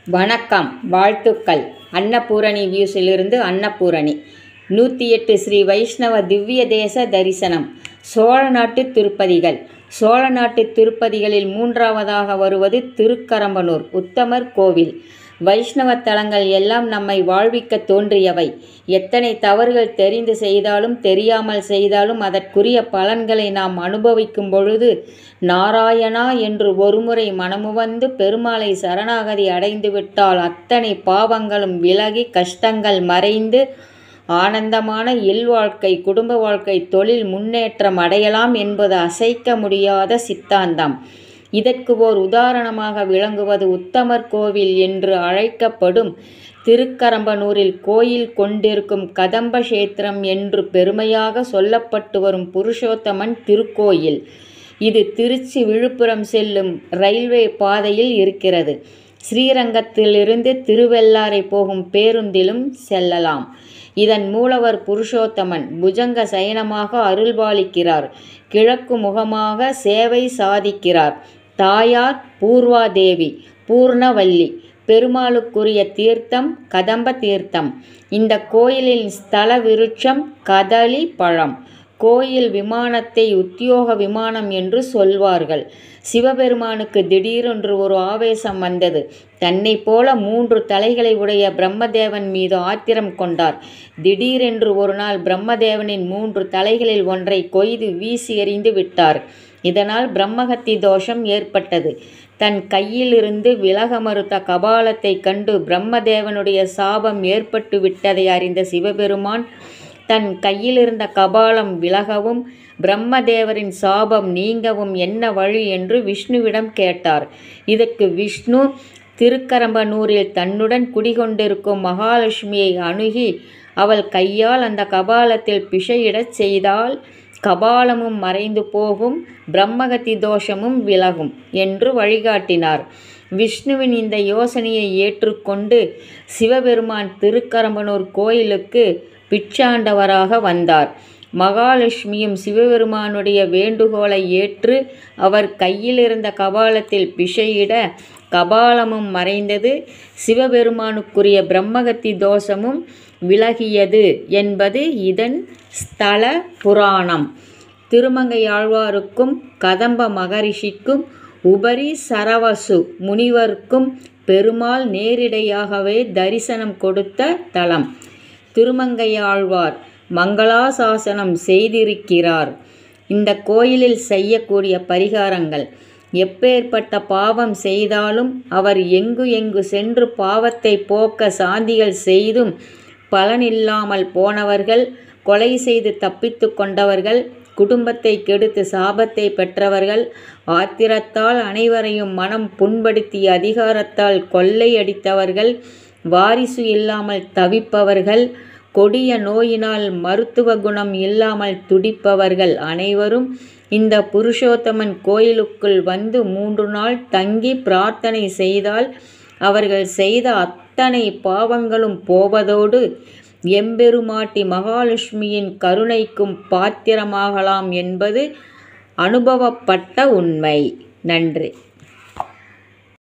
வணக்கம், வாழ்த்துக்கள். அன்னபூரணி வியூஸிலிருந்து அன்னபூரணி. 108 ஸ்ரீ வைஷ்ணவ திவ்ய தேச தரிசனம். சோழ நாட்டு திருப்பதிகள். சோழ நாட்டு திருப்பதிகளில் மூன்றாவதாக வருவது திருக்கரம்பனூர் உத்தமர் கோவில். வைஷ்ணவ தலங்கள் எல்லாம் நம்மை வாழ்விக்க தோன்றியவை. எத்தனை தவறுகள் தெரிந்து செய்தாலும் தெரியாமல் செய்தாலும் அதற்குரிய பலன்களை நாம் அனுபவிக்கும் பொழுது நாராயணா என்று ஒருமுறை மனமுவந்து பெருமாளை சரணாகதி அடைந்துவிட்டால் அத்தனை பாவங்களும் விலகி கஷ்டங்கள் மறைந்து ஆனந்தமான இல்வாழ்க்கை, குடும்ப வாழ்க்கை, தொழில் முன்னேற்றம் அடையலாம் என்பது அசைக்க முடியாத சித்தாந்தம். இதற்கு ஓர் உதாரணமாக விளங்குவது உத்தமர் கோவில் என்று அழைக்கப்படும் திருக்கரம்பனூரில் கோயில் கொண்டிருக்கும் கதம்ப கஷேத்திரம் என்று பெருமையாக சொல்லப்பட்டு வரும் புருஷோத்தமன் திருக்கோயில். இது திருச்சி விழுப்புரம் செல்லும் ரயில்வே பாதையில் இருக்கிறது. ஸ்ரீரங்கத்திலிருந்து திருவெல்லாரை போகும் பேருந்திலும் செல்லலாம். இதன் மூலவர் புருஷோத்தமன் புஜங்க சயனமாக அருள்பாலிக்கிறார். கிழக்கு முகமாக சேவை சாதிக்கிறார். தாயார் பூர்வாதேவி, பூர்ணவல்லி. பெருமாளுக்குரிய தீர்த்தம் கதம்ப தீர்த்தம். இந்த கோயிலின் ஸ்தல விருட்சம் கதளி பழம். கோயில் விமானத்தை உத்தியோக விமானம் என்று சொல்வார்கள். சிவபெருமானுக்கு திடீரென்று ஒரு ஆவேசம் வந்தது. தன்னை போல 3 தலைகளை உடைய பிரம்மதேவன் மீது ஆத்திரம் கொண்டார். திடீரென்று ஒரு நாள் பிரம்மதேவனின் 3 தலைகளில் ஒன்றை கொய்து வீசி எறிந்து விட்டார். இதனால் பிரம்மஹத்தி தோஷம் ஏற்பட்டது. தன் கையிலிருந்து விலக மறுத்த கபாலத்தை கண்டு பிரம்மதேவனுடைய சாபம் ஏற்பட்டு விட்டதை அறிந்த சிவபெருமான் தன் கையிலிருந்த கபாலம் விலகவும் பிரம்மதேவரின் சாபம் நீங்கவும் என்ன வழி என்று விஷ்ணுவிடம் கேட்டார். இதற்கு விஷ்ணு திருக்கரம்பனூரில் தன்னுடன் குடிகொண்டிருக்கும் மகாலட்சுமியை அணுகி அவள் கையால் அந்த கபாலத்தில் பிஷையிடச் செய்தால் கபாலமும் மறைந்து போகும், பிரம்மஹத்தி தோஷமும் விலகும் என்று வழிகாட்டினார். விஷ்ணுவின் இந்த யோசனையை ஏற்றுக்கொண்டு சிவபெருமான் திருக்கரம்பனூர் கோயிலுக்கு பிச்சாண்டவராக வந்தார். மகாலட்சுமியும் சிவபெருமானுடைய வேண்டுகோளை ஏற்று அவர் கையில் இருந்த கபாலத்தில் பிஷையிட கபாலமும் மறைந்தது, சிவபெருமானுக்குரிய பிரம்மஹத்தி தோஷமும் விலகியது என்பது இதன் ஸ்தல புராணம். திருமங்கையாழ்வாருக்கும் கதம்ப மகரிஷிக்கும் உபரி சரவசு முனிவருக்கும் பெருமாள் நேரிடையாகவே தரிசனம் கொடுத்த தலம். திருமங்கையாழ்வார் மங்களாசாசனம் செய்திருக்கிறார். இந்த கோயிலில் செய்யக்கூடிய பரிகாரங்கள்: எப்பேற்பட்ட பாவம் செய்தாலும் அவர் எங்கு சென்று பாவத்தை போக்க சாந்திகள் செய்தும் பலனில்லாமல் போனவர்கள், கொலை செய்து தப்பித்து கொண்டவர்கள், குடும்பத்தை கெடுத்து சாபத்தை பெற்றவர்கள், ஆத்திரத்தால் அனைவரையும் மனம் புண்படுத்திய அதிகாரத்தால் கொள்ளையடித்தவர்கள், வாரிசு இல்லாமல் தவிப்பவர்கள், கொடிய நோயினால் மருத்துவ குணம் இல்லாமல் துடிப்பவர்கள் அனைவரும் இந்த புருஷோத்தமன் கோயிலுக்குள் வந்து 3 நாள் தங்கி பிரார்த்தனை செய்தால் அவர்கள் செய்த அத்தனை பாவங்களும் போவதோடு எம்பெருமாட்டி மகாலட்சுமியின் கருணைக்கும் பாத்திரமாகலாம் என்பது அனுபவப்பட்ட உண்மை. நன்றி.